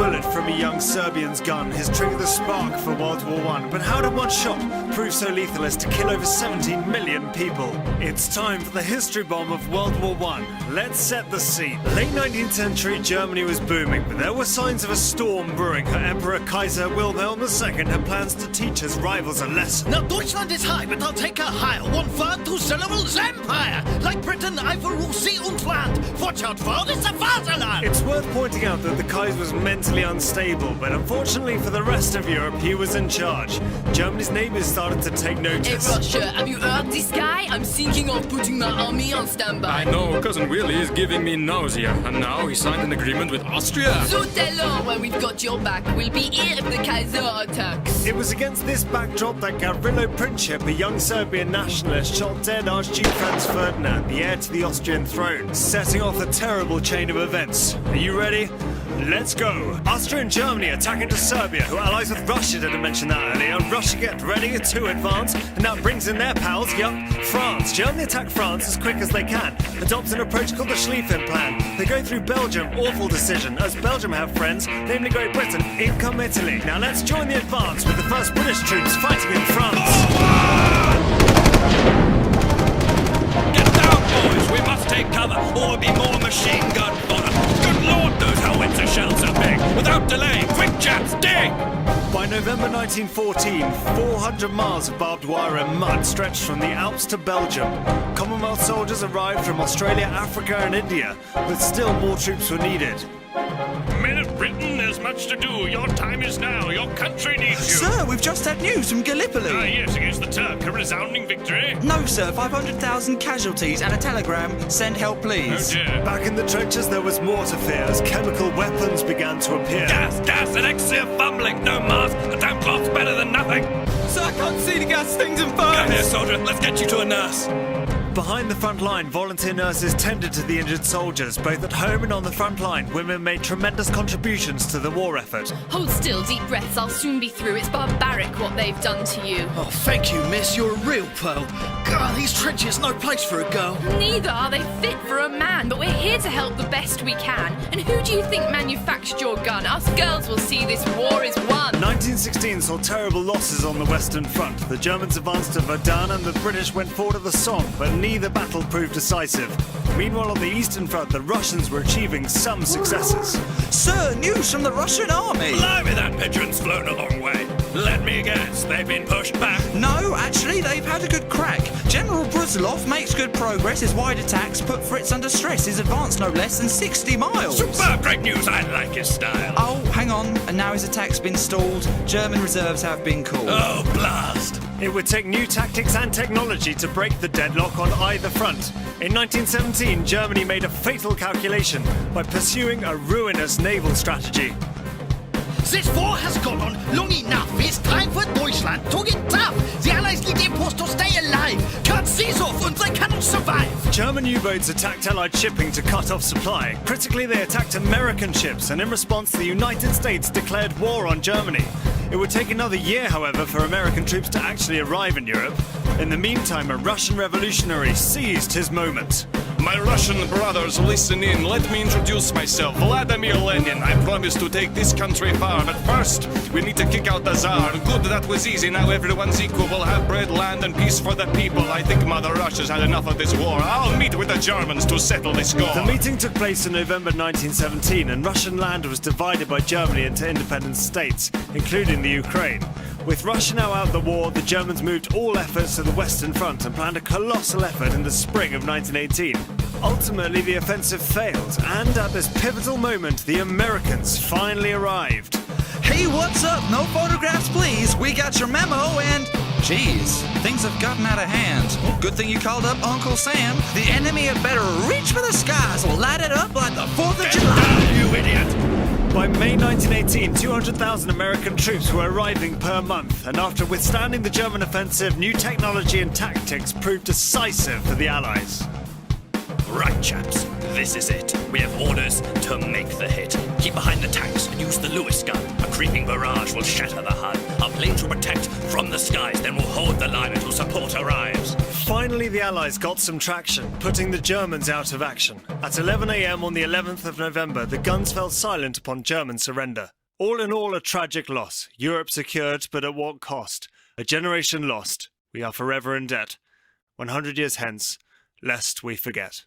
bullet from a young Serbian's gun has triggered the spark for World War I, but how did one shot prove so lethal as to kill over 17 million people? It's time for the history bomb of World War I. Let's set the scene. Late 19th century Germany was booming, but there were signs of a storm brewing. Her Emperor Kaiser Wilhelm II had plans to teach his rivals a lesson. Now Deutschland is high, but I'll take her higher. 1/3 to syllables empire. Like Britain, I will rule sea und land. Watch out for this Vaterland. It's worth pointing out that the Kaiser was mentally unstable, but unfortunately for the rest of Europe, he was in charge. Germany's neighbors started to take notice. Hey Russia, have you heard this guy? I'm thinking of putting my army on standby. I know, Cousin Willie is giving me nausea, and now he signed an agreement with Austria. So tell her when we've got your back, we'll be here if the Kaiser attacks. It was against this backdrop that Gavrilo Princip, a young Serbian nationalist, shot dead Archduke Franz Ferdinand, the heir to the Austrian throne, setting off a terrible chain of events. Are you ready? Let's go! Austria and Germany attack into Serbia, who are allies with Russia, didn't mention that earlier. Russia get ready to advance, and that brings in their pals, France. Germany attack France as quick as they can, adopts an approach called the Schlieffen Plan. They go through Belgium, awful decision, as Belgium have friends, namely Great Britain. In come Italy. Now let's join the advance with the first British troops fighting in France. Get down, boys! We must take cover, or there'll be more machine gun fodder. Good Lord, those howitzer shells are big! Without delay, quick chaps, dig! By November 1914, 400 miles of barbed wire and mud stretched from the Alps to Belgium. Commonwealth soldiers arrived from Australia, Africa and India, but still more troops were needed. Men of Britain, there's much to do. Your time is now. Your country needs you. Sir, we've just had news from Gallipoli. Ah, yes, against the Turk. A resounding victory. No, sir, 500,000 casualties and a telegram. Send help, please. Oh dear. Back in the trenches, there was more to fear as chemical weapons began to appear. Gas, elixir, fumbling, no mask. A damn cloth's better than nothing. Sir, I can't see the gas things and Come burns. here, soldier. Let's get you to a nurse. Behind the front line, volunteer nurses tended to the injured soldiers. Both at home and on the front line, women made tremendous contributions to the war effort. Hold still, deep breaths, I'll soon be through. It's barbaric what they've done to you. Oh, thank you, miss. You're a real pearl. God, these trenches, no place for a girl. Neither are they fit for a man, but we're here to help the best we can. And who do you think manufactured your gun? Us girls will see this war is won. 1916 saw terrible losses on the Western Front. The Germans advanced to Verdun and the British went forward to the Somme, but neither battle proved decisive. Meanwhile, on the Eastern Front, the Russians were achieving some successes. Sir, news from the Russian army. Blimey, that pigeon's flown a long way. Let me guess, they've been pushed back. No, actually, they've had a good crack. General Brusilov makes good progress. His wide attacks put Fritz under stress. His advance no less than 60 miles. Superb, great news, I like his style. Oh, hang on. And now his attack's been stalled. German reserves have been called. Oh, blast. It would take new tactics and technology to break the deadlock on either front. In 1917, Germany made a fatal calculation by pursuing a ruinous naval strategy. This war has gone on long enough. It's time for Deutschland to get tough. The Allies need imports to stay alive. Cut these off and they cannot survive. German U-boats attacked Allied shipping to cut off supply. Critically, they attacked American ships, and in response, the United States declared war on Germany. It would take another year, however, for American troops to actually arrive in Europe. In the meantime, a Russian revolutionary seized his moment. My Russian brothers, listen in. Let me introduce myself. Vladimir Lenin. I promise to take this country far. But first, we need to kick out the Tsar. Good, that was easy. Now everyone's equal. We'll have bread, land, and peace for the people. I think Mother Russia's had enough of this war. I'll meet with the Germans to settle this score. The meeting took place in November 1917, and Russian land was divided by Germany into independent states, including the Ukraine. With Russia now out of the war, the Germans moved all efforts to the Western Front and planned a colossal effort in the spring of 1918. Ultimately, the offensive failed, and at this pivotal moment, the Americans finally arrived. Hey, what's up? No photographs, please. We got your memo and... Geez, things have gotten out of hand. Good thing you called up Uncle Sam. The enemy had better reach for the skies. We'll light it up like the 4th of July. Down, you idiot! By May 1918, 200,000 American troops were arriving per month, and after withstanding the German offensive, new technology and tactics proved decisive for the Allies. Right, chaps, this is it. We have orders to make the hit. Keep behind the tanks and use the Lewis gun. A creeping barrage will shatter the HUD. Our planes will protect from the skies, then we'll hold the line until support arrives. Finally, the Allies got some traction, putting the Germans out of action. At 11 a.m. on the 11th of November, the guns fell silent upon German surrender. All in all, a tragic loss. Europe secured, but at what cost? A generation lost. We are forever in debt. 100 years hence, lest we forget.